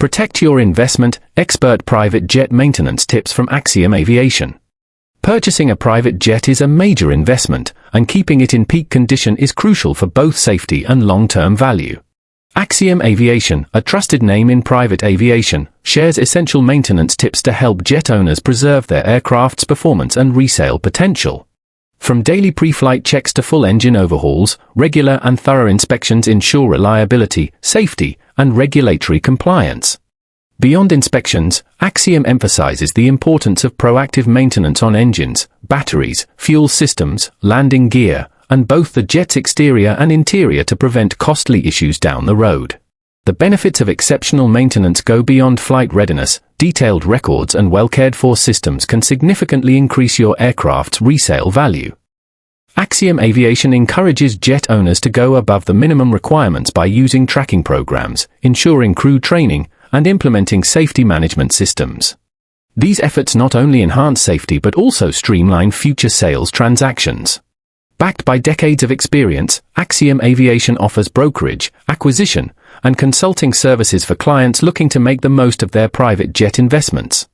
Protect your investment. Expert private jet maintenance tips from Axiom Aviation. Purchasing a private jet is a major investment, and keeping it in peak condition is crucial for both safety and long-term value. Axiom Aviation, a trusted name in private aviation, shares essential maintenance tips to help jet owners preserve their aircraft's performance and resale potential. From daily pre-flight checks to full engine overhauls, regular and thorough inspections ensure reliability, safety, and regulatory compliance. Beyond inspections, Axiom emphasizes the importance of proactive maintenance on engines, batteries, fuel systems, landing gear, and both the jet's exterior and interior to prevent costly issues down the road. The benefits of exceptional maintenance go beyond flight readiness. Detailed records and well-cared-for systems can significantly increase your aircraft's resale value. Axiom Aviation encourages jet owners to go above the minimum requirements by using tracking programs, ensuring crew training, and implementing safety management systems. These efforts not only enhance safety but also streamline future sales transactions. Backed by decades of experience, Axiom Aviation offers brokerage, acquisition, and consulting services for clients looking to make the most of their private jet investments.